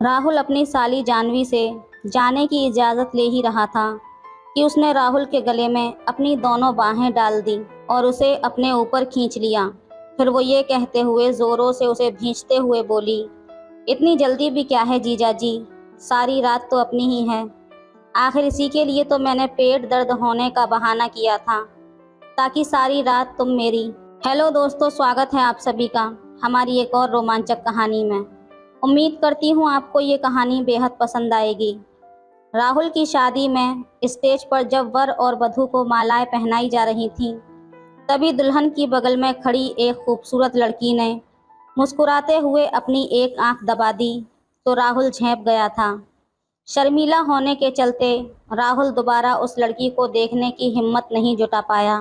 राहुल अपनी साली जानवी से जाने की इजाज़त ले ही रहा था कि उसने राहुल के गले में अपनी दोनों बाहें डाल दी और उसे अपने ऊपर खींच लिया। फिर वो ये कहते हुए ज़ोरों से उसे भींचते हुए बोली, इतनी जल्दी भी क्या है जीजा जी, सारी रात तो अपनी ही है। आखिर इसी के लिए तो मैंने पेट दर्द होने का बहाना किया था, ताकि सारी रात तुम मेरी। हेलो दोस्तों, स्वागत है आप सभी का हमारी एक और रोमांचक कहानी में। उम्मीद करती हूँ आपको ये कहानी बेहद पसंद आएगी। राहुल की शादी में स्टेज पर जब वर और वधू को मालाएं पहनाई जा रही थीं, तभी दुल्हन की बगल में खड़ी एक खूबसूरत लड़की ने मुस्कुराते हुए अपनी एक आंख दबा दी तो राहुल झेंप गया था। शर्मीला होने के चलते राहुल दोबारा उस लड़की को देखने की हिम्मत नहीं जुटा पाया।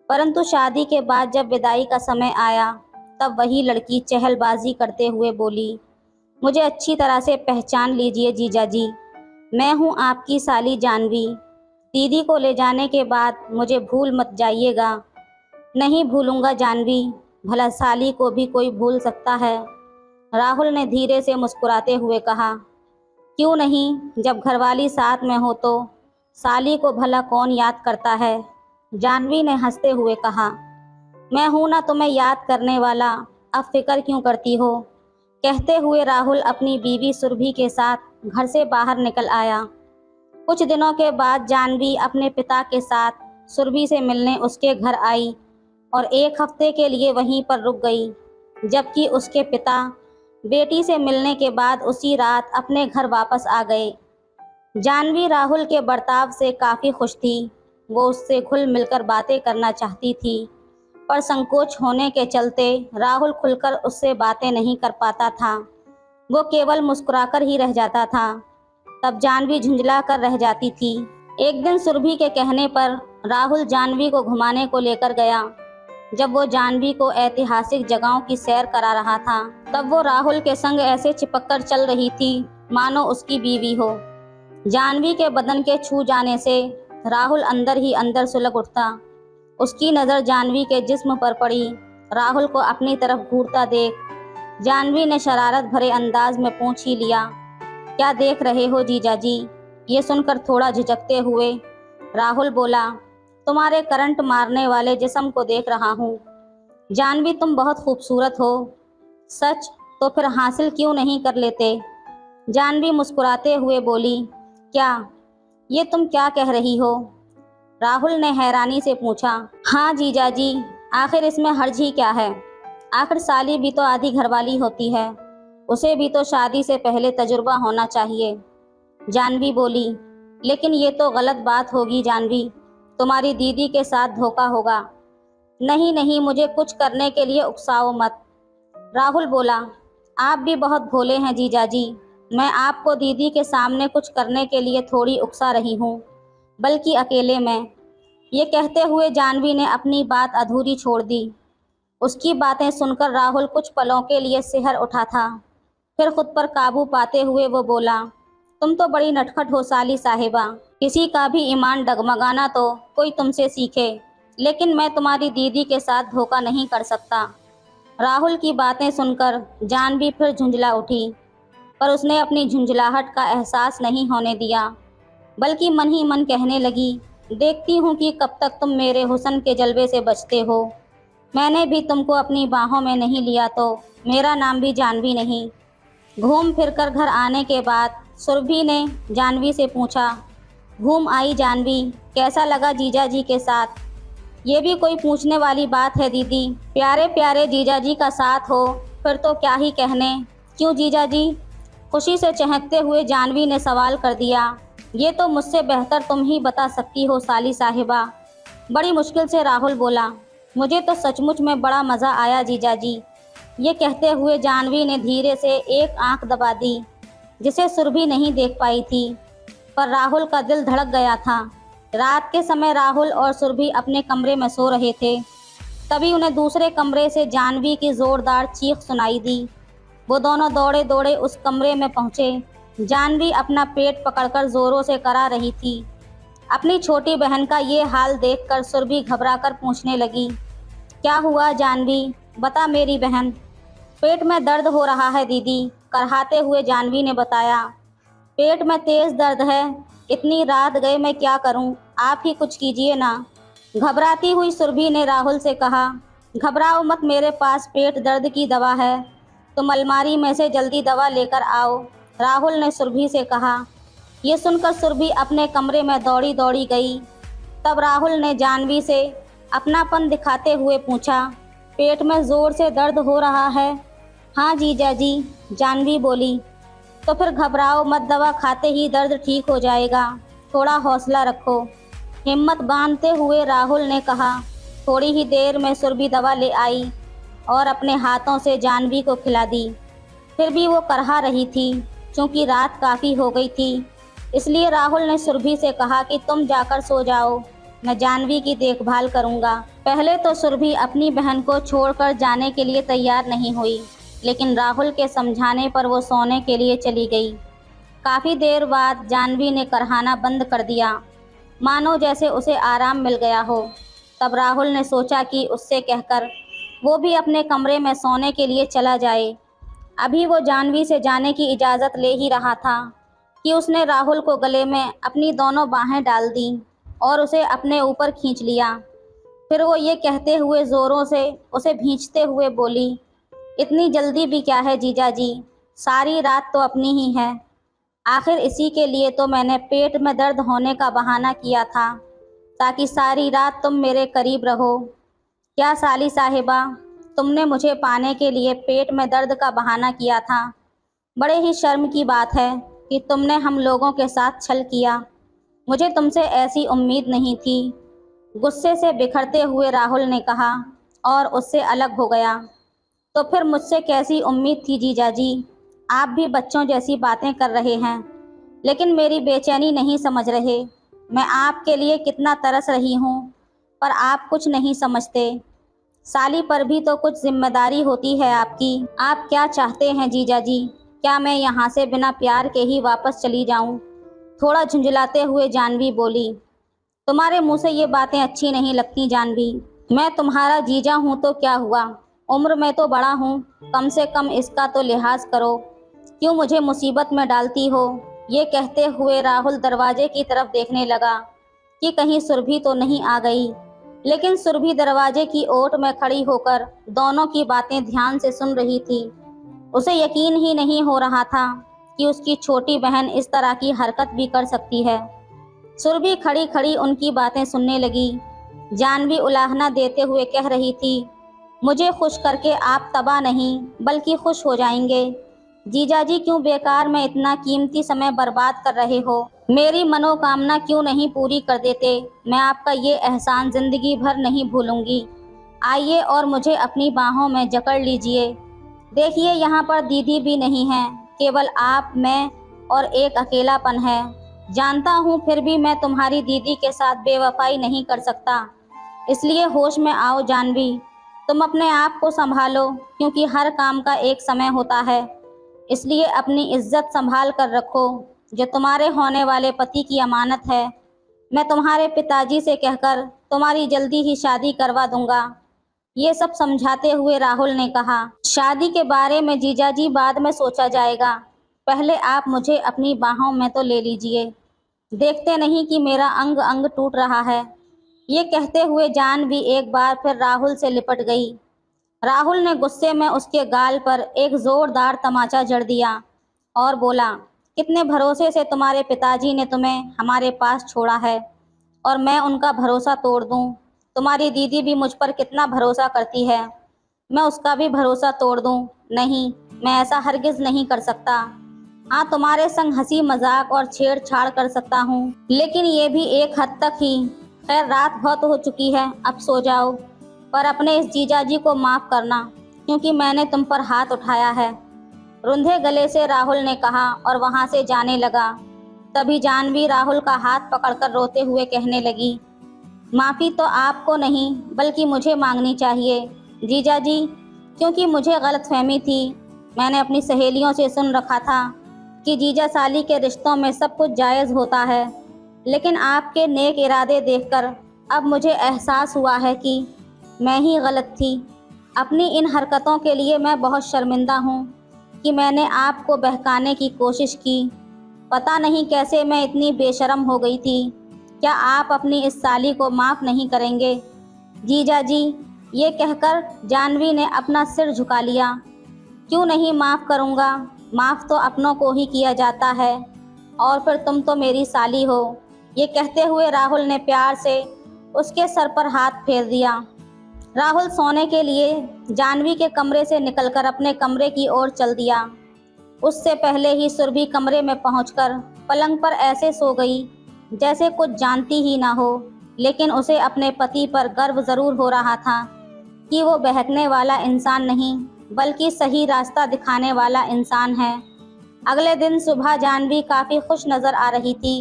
परंतु शादी के बाद जब विदाई का समय आया, तब वही लड़की चहलबाजी करते हुए बोली, मुझे अच्छी तरह से पहचान लीजिए जीजा जी, मैं हूँ आपकी साली जानवी। दीदी को ले जाने के बाद मुझे भूल मत जाइएगा। नहीं भूलूंगा जानवी, भला साली को भी कोई भूल सकता है। राहुल ने धीरे से मुस्कुराते हुए कहा, क्यों नहीं, जब घरवाली साथ में हो तो साली को भला कौन याद करता है। जानवी ने हंसते हुए कहा, मैं हूं ना तुम्हें याद करने वाला, अब फिक्र क्यों करती हो। कहते हुए राहुल अपनी बीवी सुरभि के साथ घर से बाहर निकल आया। कुछ दिनों के बाद जानवी अपने पिता के साथ सुरभि से मिलने उसके घर आई और एक हफ्ते के लिए वहीं पर रुक गई, जबकि उसके पिता बेटी से मिलने के बाद उसी रात अपने घर वापस आ गए। जानवी राहुल के बर्ताव से काफ़ी खुश थी। वो उससे घुल मिलकर बातें करना चाहती थी, पर संकोच होने के चलते राहुल खुलकर उससे बातें नहीं कर पाता था। वो केवल मुस्कुराकर ही रह जाता था। तब जानवी झुंझला कर रह जाती थी। एक दिन सुरभि के कहने पर राहुल जानवी को घुमाने को लेकर गया। जब वो जानवी को ऐतिहासिक जगहों की सैर करा रहा था, तब वो राहुल के संग ऐसे चिपककर चल रही थी मानो उसकी बीवी हो। जानवी के बदन के छू जाने से राहुल अंदर ही अंदर सुलग उठता। उसकी नज़र जानवी के जिस्म पर पड़ी। राहुल को अपनी तरफ घूरता देख जानवी ने शरारत भरे अंदाज में पूछ ही लिया, क्या देख रहे हो जीजा जी। ये सुनकर थोड़ा झिझकते हुए राहुल बोला, तुम्हारे करंट मारने वाले जिस्म को देख रहा हूँ। जानवी तुम बहुत खूबसूरत हो। सच? तो फिर हासिल क्यों नहीं कर लेते। जानवी मुस्कुराते हुए बोली, क्या ये तुम क्या कह रही हो। राहुल ने हैरानी से पूछा, हाँ जीजा जी, आखिर इसमें हर्ज ही क्या है। आखिर साली भी तो आधी घरवाली होती है, उसे भी तो शादी से पहले तजुर्बा होना चाहिए। जानवी बोली, लेकिन ये तो गलत बात होगी जानवी, तुम्हारी दीदी के साथ धोखा होगा। नहीं नहीं, मुझे कुछ करने के लिए उकसाओ मत। राहुल बोला, आप भी बहुत भोले हैं जीजा जी, मैं आपको दीदी के सामने कुछ करने के लिए थोड़ी उकसा रही हूँ, बल्कि अकेले में। ये कहते हुए जानवी ने अपनी बात अधूरी छोड़ दी। उसकी बातें सुनकर राहुल कुछ पलों के लिए सिहर उठा था। फिर खुद पर काबू पाते हुए वो बोला, तुम तो बड़ी नटखट हो साली साहिबा, किसी का भी ईमान डगमगाना तो कोई तुमसे सीखे, लेकिन मैं तुम्हारी दीदी के साथ धोखा नहीं कर सकता। राहुल की बातें सुनकर जानवी फिर झुंझला उठी, पर उसने अपनी झुंझलाहट का एहसास नहीं होने दिया, बल्कि मन ही मन कहने लगी, देखती हूँ कि कब तक तुम मेरे हुस्न के जलवे से बचते हो। मैंने भी तुमको अपनी बाहों में नहीं लिया तो मेरा नाम भी जानवी नहीं। घूम फिरकर घर आने के बाद सुरभि ने जानवी से पूछा, घूम आई जानवी, कैसा लगा जीजा जी के साथ। ये भी कोई पूछने वाली बात है दीदी, प्यारे प्यारे जीजा जी का साथ हो फिर तो क्या ही कहने। क्यों जीजा जी, खुशी से चहकते हुए जानवी ने सवाल कर दिया। ये तो मुझसे बेहतर तुम ही बता सकती हो साली साहिबा। बड़ी मुश्किल से राहुल बोला, मुझे तो सचमुच में बड़ा मज़ा आया जीजा जी। ये कहते हुए जानवी ने धीरे से एक आंख दबा दी, जिसे सुरभि नहीं देख पाई थी, पर राहुल का दिल धड़क गया था। रात के समय राहुल और सुरभि अपने कमरे में सो रहे थे। तभी उन्हें दूसरे कमरे से जानवी की ज़ोरदार चीख सुनाई दी। वो दोनों दौड़े दौड़े उस कमरे में पहुँचे। जानवी अपना पेट पकड़कर जोरों से करा रही थी। अपनी छोटी बहन का ये हाल देखकर सुरभि घबराकर पूछने लगी, क्या हुआ जानवी, बता मेरी बहन। पेट में दर्द हो रहा है दीदी, कराहते हुए जानवी ने बताया, पेट में तेज दर्द है, इतनी रात गए मैं क्या करूं, आप ही कुछ कीजिए ना। घबराती हुई सुरभि ने राहुल से कहा, घबराओ मत, मेरे पास पेट दर्द की दवा है, तुम अलमारी में से जल्दी दवा लेकर आओ, राहुल ने सुरभि से कहा। ये सुनकर सुरभि अपने कमरे में दौड़ी दौड़ी गई। तब राहुल ने जानवी से अपनापन दिखाते हुए पूछा, पेट में ज़ोर से दर्द हो रहा है? हाँ जीजा जी, जानवी बोली। तो फिर घबराओ मत, दवा खाते ही दर्द ठीक हो जाएगा, थोड़ा हौसला रखो, हिम्मत बांधते हुए राहुल ने कहा। थोड़ी ही देर में सुरभि दवा ले आई और अपने हाथों से जानवी को खिला दी। फिर भी वो करहा रही थी। चूँकि रात काफ़ी हो गई थी, इसलिए राहुल ने सुरभि से कहा कि तुम जाकर सो जाओ, मैं जानवी की देखभाल करूँगा। पहले तो सुरभि अपनी बहन को छोड़कर जाने के लिए तैयार नहीं हुई, लेकिन राहुल के समझाने पर वो सोने के लिए चली गई। काफ़ी देर बाद जानवी ने करहाना बंद कर दिया, मानो जैसे उसे आराम मिल गया हो। तब राहुल ने सोचा कि उससे कहकर वो भी अपने कमरे में सोने के लिए चला जाए। अभी वो जानवी से जाने की इजाज़त ले ही रहा था कि उसने राहुल को गले में अपनी दोनों बाहें डाल दी और उसे अपने ऊपर खींच लिया। फिर वो ये कहते हुए ज़ोरों से उसे भींचते हुए बोली, इतनी जल्दी भी क्या है जीजा जी, सारी रात तो अपनी ही है, आखिर इसी के लिए तो मैंने पेट में दर्द होने का बहाना किया था, ताकि सारी रात तुम मेरे करीब रहो। क्या साली साहिबा, तुमने मुझे पाने के लिए पेट में दर्द का बहाना किया था। बड़े ही शर्म की बात है कि तुमने हम लोगों के साथ छल किया, मुझे तुमसे ऐसी उम्मीद नहीं थी। गुस्से से बिखरते हुए राहुल ने कहा और उससे अलग हो गया। तो फिर मुझसे कैसी उम्मीद थी जीजा जी, आप भी बच्चों जैसी बातें कर रहे हैं, लेकिन मेरी बेचैनी नहीं समझ रहे। मैं आपके लिए कितना तरस रही हूँ, पर आप कुछ नहीं समझते। साली पर भी तो कुछ जिम्मेदारी होती है आपकी। आप क्या चाहते हैं जीजा जी, क्या मैं यहाँ से बिना प्यार के ही वापस चली जाऊँ? थोड़ा झुंझलाते हुए जानवी बोली। तुम्हारे मुंह से ये बातें अच्छी नहीं लगती जानवी, मैं तुम्हारा जीजा हूँ तो क्या हुआ, उम्र में तो बड़ा हूँ, कम से कम इसका तो लिहाज करो, क्यों मुझे मुसीबत में डालती हो? ये कहते हुए राहुल दरवाजे की तरफ देखने लगा कि कहीं सुरभि तो नहीं आ गई, लेकिन सुरभि दरवाजे की ओट में खड़ी होकर दोनों की बातें ध्यान से सुन रही थी। उसे यकीन ही नहीं हो रहा था कि उसकी छोटी बहन इस तरह की हरकत भी कर सकती है। सुरभि खड़ी खड़ी उनकी बातें सुनने लगी। जानवी उलाहना देते हुए कह रही थी, मुझे खुश करके आप तबाह नहीं बल्कि खुश हो जाएंगे। जीजा जी क्यों बेकार में इतना कीमती समय बर्बाद कर रहे हो? मेरी मनोकामना क्यों नहीं पूरी कर देते? मैं आपका ये एहसान ज़िंदगी भर नहीं भूलूंगी। आइए और मुझे अपनी बाहों में जकड़ लीजिए। देखिए यहाँ पर दीदी भी नहीं है, केवल आप, मैं और एक अकेलापन है। जानता हूँ फिर भी मैं तुम्हारी दीदी के साथ बेवफाई नहीं कर सकता, इसलिए होश में आओ जानवी, तुम अपने आप को संभालो, क्योंकि हर काम का एक समय होता है। इसलिए अपनी इज्जत संभाल कर रखो, जो तुम्हारे होने वाले पति की अमानत है। मैं तुम्हारे पिताजी से कहकर तुम्हारी जल्दी ही शादी करवा दूंगा। ये सब समझाते हुए राहुल ने कहा, शादी के बारे में जीजाजी बाद में सोचा जाएगा, पहले आप मुझे अपनी बाहों में तो ले लीजिए, देखते नहीं कि मेरा अंग अंग टूट रहा है। ये कहते हुए जानवी एक बार फिर राहुल से लिपट गई। राहुल ने गुस्से में उसके गाल पर एक ज़ोरदार तमाचा जड़ दिया और बोला, कितने भरोसे से तुम्हारे पिताजी ने तुम्हें हमारे पास छोड़ा है और मैं उनका भरोसा तोड़ दूं? तुम्हारी दीदी भी मुझ पर कितना भरोसा करती है, मैं उसका भी भरोसा तोड़ दूं? नहीं, मैं ऐसा हरगिज़ नहीं कर सकता। हाँ, तुम्हारे संग हंसी मजाक और छेड़छाड़ कर सकता हूँ, लेकिन ये भी एक हद तक ही। खैर, रात बहुत हो चुकी है, अब सो जाओ, पर अपने इस जीजाजी को माफ़ करना, क्योंकि मैंने तुम पर हाथ उठाया है। रुंधे गले से राहुल ने कहा और वहाँ से जाने लगा। तभी जानवी राहुल का हाथ पकड़कर रोते हुए कहने लगी, माफ़ी तो आपको नहीं बल्कि मुझे मांगनी चाहिए जीजाजी, क्योंकि मुझे गलतफहमी थी। मैंने अपनी सहेलियों से सुन रखा था कि जीजा साली के रिश्तों में सब कुछ जायज़ होता है, लेकिन आपके नेक इरादे देखकर अब मुझे एहसास हुआ है कि मैं ही गलत थी। अपनी इन हरकतों के लिए मैं बहुत शर्मिंदा हूँ कि मैंने आपको बहकाने की कोशिश की। पता नहीं कैसे मैं इतनी बेशर्म हो गई थी। क्या आप अपनी इस साली को माफ़ नहीं करेंगे? जीजा जी, ये कहकर जाह्नवी ने अपना सिर झुका लिया। क्यों नहीं माफ़ करूँगा? माफ़ तो अपनों को ही किया जाता है, और फिर तुम तो मेरी साली हो। ये कहते हुए राहुल ने प्यार से उसके सर पर हाथ फेर दिया। राहुल सोने के लिए जाह्नवी के कमरे से निकलकर अपने कमरे की ओर चल दिया। उससे पहले ही सुरभि कमरे में पहुंचकर पलंग पर ऐसे सो गई जैसे कुछ जानती ही ना हो, लेकिन उसे अपने पति पर गर्व ज़रूर हो रहा था कि वो बहकने वाला इंसान नहीं बल्कि सही रास्ता दिखाने वाला इंसान है। अगले दिन सुबह जाह्नवी काफ़ी खुश नज़र आ रही थी।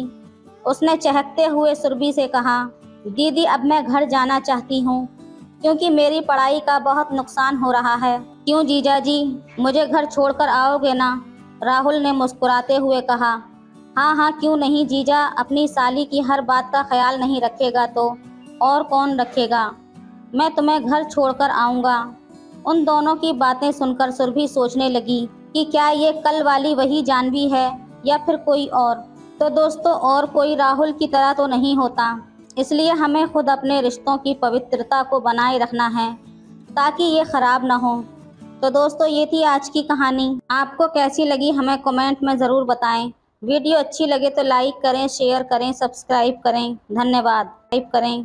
उसने चहकते हुए सुरभि से कहा, दीदी अब मैं घर जाना चाहती हूँ क्योंकि मेरी पढ़ाई का बहुत नुकसान हो रहा है। क्यों जीजा जी, मुझे घर छोड़कर आओगे ना? राहुल ने मुस्कुराते हुए कहा। हाँ हाँ, क्यों नहीं जीजा, अपनी साली की हर बात का ख्याल नहीं रखेगा तो और कौन रखेगा? मैं तुम्हें घर छोड़कर आऊँगा। उन दोनों की बातें सुनकर सुरभि सोचने लगी कि क्या ये कल वाली वही जाह्नवी है या फिर कोई और। तो दोस्तों, और कोई राहुल की तरह तो नहीं होता, इसलिए हमें खुद अपने रिश्तों की पवित्रता को बनाए रखना है ताकि ये ख़राब ना हो। तो दोस्तों, ये थी आज की कहानी। आपको कैसी लगी हमें कमेंट में ज़रूर बताएं। वीडियो अच्छी लगे तो लाइक करें, शेयर करें, सब्सक्राइब करें। धन्यवाद। टाइप करें।